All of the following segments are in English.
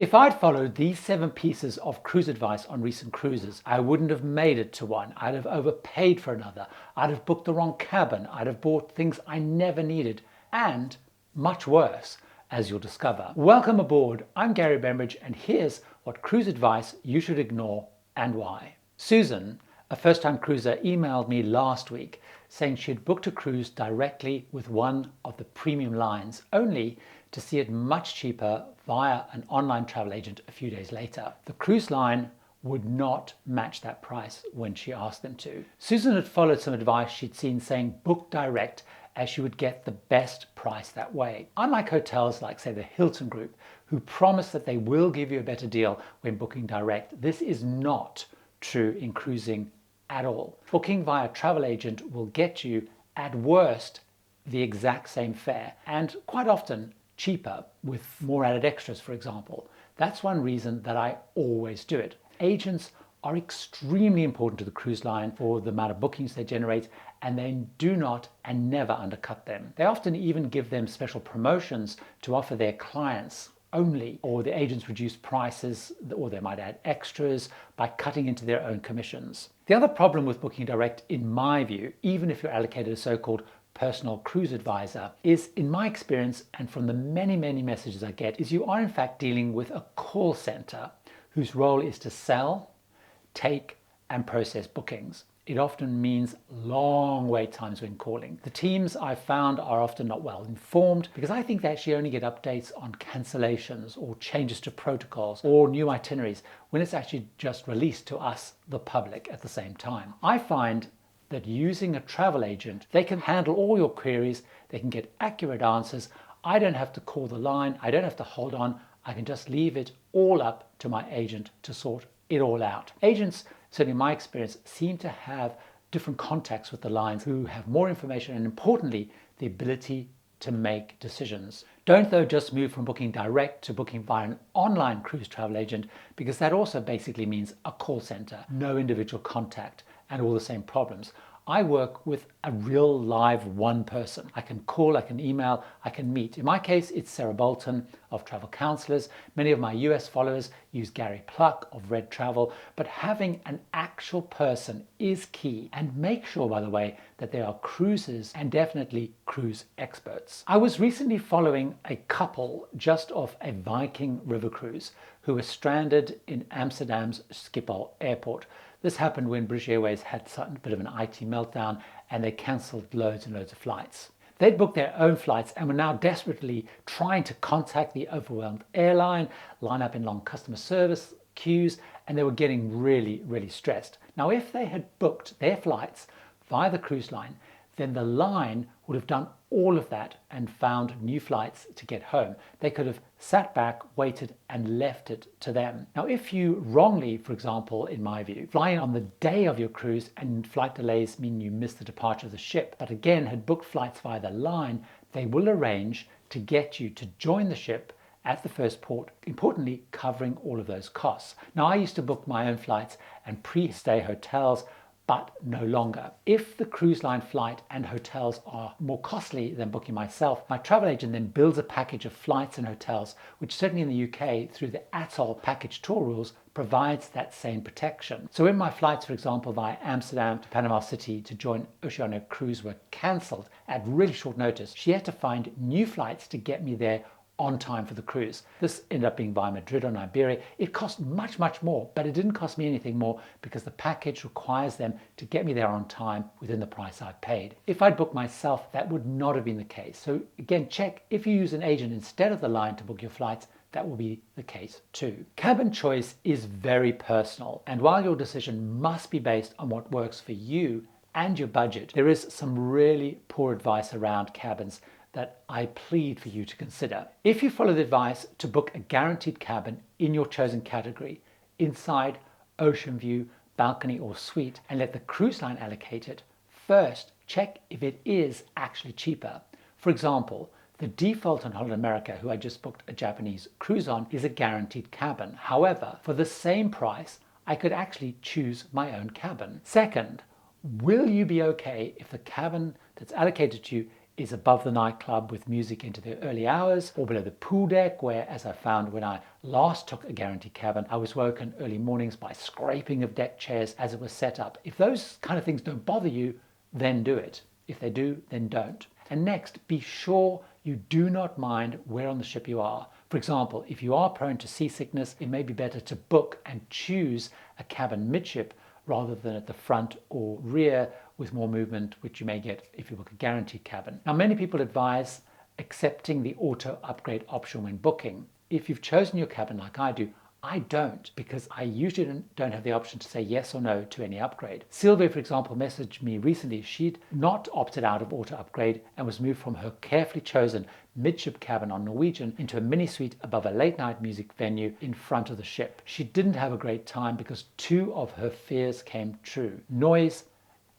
If I'd followed these 7 pieces of cruise advice on recent cruises, I wouldn't have made it to one. I'd have overpaid for another. I'd have booked the wrong cabin. I'd have bought things I never needed. And much worse, as you'll discover. Welcome aboard. I'm Gary Bembridge, and here's what cruise advice you should ignore and why. Susan, a first-time cruiser, emailed me last week saying she'd booked a cruise directly with one of the premium lines, only to see it much cheaper via an online travel agent a few days later. The cruise line would not match that price when she asked them to. Susan had followed some advice she'd seen saying book direct, as she would get the best price that way. Unlike hotels like, say, the Hilton Group, who promise that they will give you a better deal when booking direct, this is not true in cruising at all. Booking via a travel agent will get you, at worst, the exact same fare, and quite often cheaper with more added extras, for example. That's one reason that I always do it. Agents are extremely important to the cruise line for the amount of bookings they generate, and they do not and never undercut them. They often even give them special promotions to offer their clients only, or the agents reduce prices, or they might add extras by cutting into their own commissions. The other problem with booking direct, in my view, even if you're allocated a so-called personal cruise advisor, is, in my experience and from the many messages I get, is you are in fact dealing with a call center whose role is to sell, take and process bookings. It often means long wait times when calling. The teams I've found are often not well informed, because I think they actually only get updates on cancellations or changes to protocols or new itineraries when it's actually just released to us, the public, at the same time. I find that using a travel agent, they can handle all your queries, they can get accurate answers. I don't have to call the line, I don't have to hold on, I can just leave it all up to my agent to sort it all out. Agents, certainly in my experience, seem to have different contacts with the lines who have more information and, importantly, the ability to make decisions. Don't, though, just move from booking direct to booking via an online cruise travel agent, because that also basically means a call center, no individual contact, and all the same problems. I work with a real live one person. I can call, I can email, I can meet. In my case, it's Sarah Bolton of Travel Counselors. Many of my US followers use Gary Pluck of Red Travel, but having an actual person is key. And make sure, by the way, that they are cruises and definitely cruise experts. I was recently following a couple just off a Viking river cruise who were stranded in Amsterdam's Schiphol airport. This happened when British Airways had a bit of an IT meltdown and they cancelled loads and loads of flights. They'd booked their own flights and were now desperately trying to contact the overwhelmed airline, line up in long customer service queues, and they were getting really stressed. Now, if they had booked their flights via the cruise line, then the line would have done all of that and found new flights to get home. They could have sat back, waited, and left it to them. Now, if you wrongly, for example, in my view, fly in on the day of your cruise and flight delays mean you miss the departure of the ship, but again had booked flights via the line, they will arrange to get you to join the ship at the first port, importantly covering all of those costs. Now, I used to book my own flights and pre-stay hotels, but no longer. If the cruise line flight and hotels are more costly than booking myself, my travel agent then builds a package of flights and hotels, which certainly in the UK, through the Atoll package tour rules, provides that same protection. So when my flights, for example, via Amsterdam to Panama City to join Oceania Cruise were cancelled at really short notice, she had to find new flights to get me there on time for the cruise. This ended up being via Madrid on Iberia. It cost much more, but it didn't cost me anything more because the package requires them to get me there on time within the price I paid. If I'd booked myself, that would not have been the case. So again, check if you use an agent instead of the line to book your flights, that will be the case too. Cabin choice is very personal, and while your decision must be based on what works for you and your budget, there is some really poor advice around cabins that I plead for you to consider. If you follow the advice to book a guaranteed cabin in your chosen category, inside, ocean view, balcony or suite, and let the cruise line allocate it, first check if it is actually cheaper. For example, the default on Holland America, who I just booked a Japanese cruise on, is a guaranteed cabin. However, for the same price, I could actually choose my own cabin. Second, will you be okay if the cabin that's allocated to you is above the nightclub with music into the early hours, or below the pool deck where, as I found when I last took a guaranteed cabin, I was woken early mornings by scraping of deck chairs as it was set up. If those kind of things don't bother you, then do it. If they do, then don't. And next, be sure you do not mind where on the ship you are. For example, if you are prone to seasickness, it may be better to book and choose a cabin midship rather than at the front or rear with more movement, which you may get if you book a guaranteed cabin. Now, many people advise accepting the auto upgrade option when booking. If you've chosen your cabin like I do, I don't, because I usually don't have the option to say yes or no to any upgrade. Sylvia, for example, messaged me recently. She'd not opted out of auto upgrade and was moved from her carefully chosen midship cabin on Norwegian into a mini suite above a late night music venue in front of the ship. She didn't have a great time because two of her fears came true: noise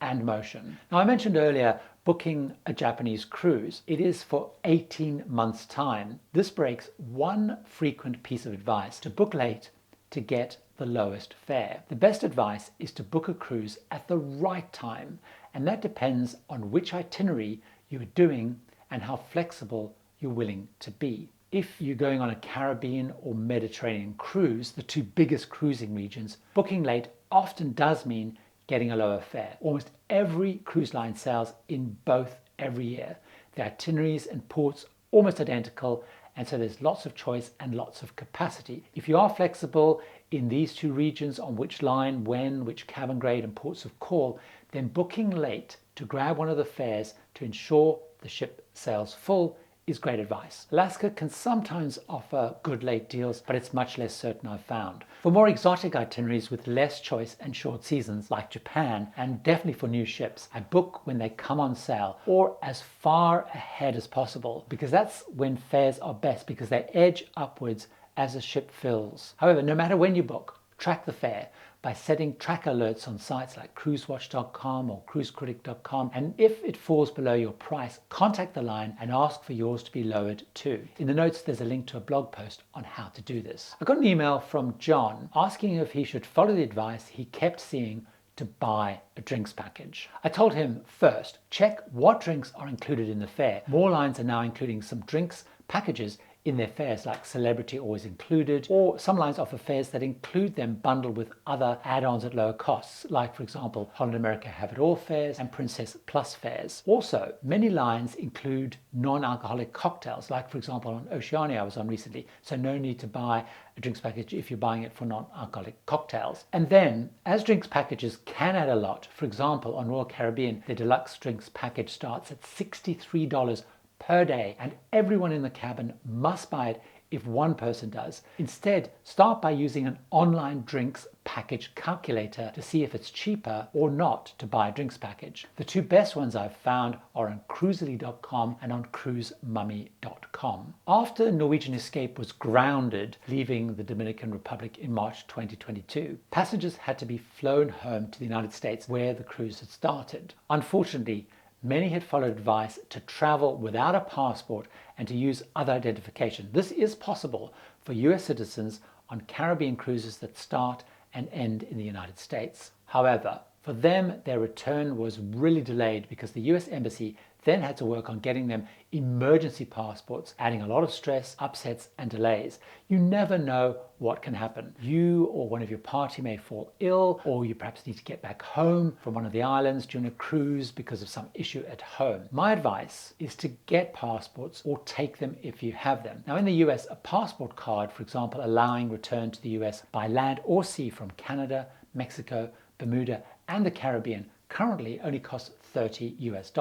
and motion. Now, I mentioned earlier booking a Japanese cruise. It is for 18 months' time. This breaks one frequent piece of advice: to book late to get the lowest fare. The best advice is to book a cruise at the right time, and that depends on which itinerary you are doing and how flexible you're willing to be. If you're going on a Caribbean or Mediterranean cruise, the two biggest cruising regions, booking late often does mean getting a lower fare. Almost every cruise line sails in both every year. The itineraries and ports almost identical, and so there's lots of choice and lots of capacity. If you are flexible in these two regions on which line, when, which cabin grade and ports of call, then booking late to grab one of the fares to ensure the ship sails full is great advice. Alaska can sometimes offer good late deals, but it's much less certain, I've found. For more exotic itineraries with less choice and short seasons like Japan, and definitely for new ships, I book when they come on sale or as far ahead as possible, because that's when fares are best, because they edge upwards as the ship fills. However, no matter when you book, track the fare by setting tracker alerts on sites like cruisewatch.com or cruisecritic.com, and if it falls below your price, contact the line and ask for yours to be lowered too. In the notes there's a link to a blog post on how to do this. I got an email from John asking if he should follow the advice he kept seeing to buy a drinks package. I told him, first, check what drinks are included in the fare. More lines are now including some drinks packages in their fares, like Celebrity Always Included, or some lines offer fares that include them bundled with other add-ons at lower costs, like, for example, Holland America Have It All fares and Princess Plus fares. Also, many lines include non-alcoholic cocktails, like, for example, on Oceania I was on recently, so no need to buy a drinks package if you're buying it for non-alcoholic cocktails. And then, as drinks packages can add a lot, for example, on Royal Caribbean, the deluxe drinks package starts at $63 per day, and everyone in the cabin must buy it if one person does. Instead, start by using an online drinks package calculator to see if it's cheaper or not to buy a drinks package. The two best ones I've found are on cruisely.com and on cruisemummy.com. After Norwegian Escape was grounded, leaving the Dominican Republic in March 2022, passengers had to be flown home to the United States where the cruise had started. Unfortunately, many had followed advice to travel without a passport and to use other identification. This is possible for US citizens on Caribbean cruises that start and end in the United States. However, for them, their return was really delayed because the US Embassy then had to work on getting them emergency passports, adding a lot of stress, upsets, and delays. You never know what can happen. You or one of your party may fall ill, or you perhaps need to get back home from one of the islands during a cruise because of some issue at home. My advice is to get passports or take them if you have them. Now, in the US, a passport card, for example, allowing return to the US by land or sea from Canada, Mexico, Bermuda, and the Caribbean, currently only costs $30 US.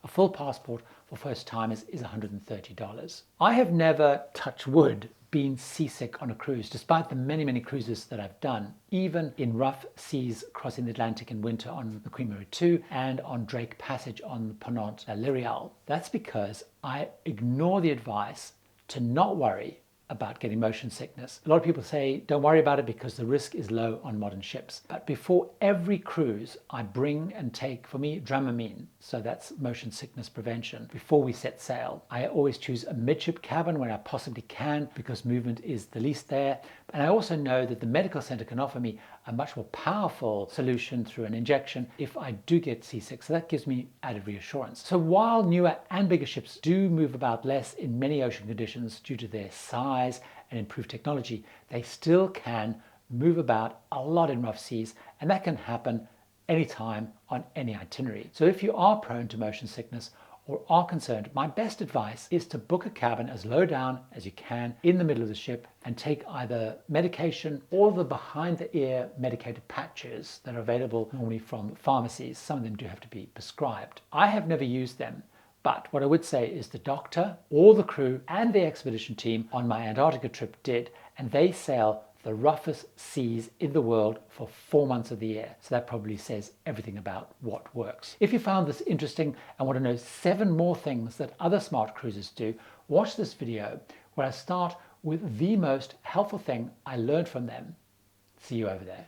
A full passport for first timers is $130. I have never, touch wood, been seasick on a cruise, despite the many cruises that I've done, even in rough seas crossing the Atlantic in winter on the Queen Mary 2 and on Drake Passage on the Ponant L'Irial. That's because I ignore the advice to not worry about getting motion sickness. A lot of people say don't worry about it because the risk is low on modern ships. But before every cruise, I bring and take, for me, Dramamine. So that's motion sickness prevention. Before we set sail, I always choose a midship cabin when I possibly can because movement is the least there. And I also know that the medical center can offer me a much more powerful solution through an injection if I do get seasick. So that gives me added reassurance. So while newer and bigger ships do move about less in many ocean conditions due to their size and improved technology, they still can move about a lot in rough seas, and that can happen anytime on any itinerary. So if you are prone to motion sickness or are concerned, my best advice is to book a cabin as low down as you can in the middle of the ship and take either medication or the behind the ear medicated patches that are available normally from pharmacies. Some of them do have to be prescribed. I have never used them, but what I would say is the doctor, all the crew and the expedition team on my Antarctica trip did, and they sail the roughest seas in the world for 4 months of the year. So that probably says everything about what works. If you found this interesting and want to know 7 more things that other smart cruisers do, watch this video where I start with the most helpful thing I learned from them. See you over there.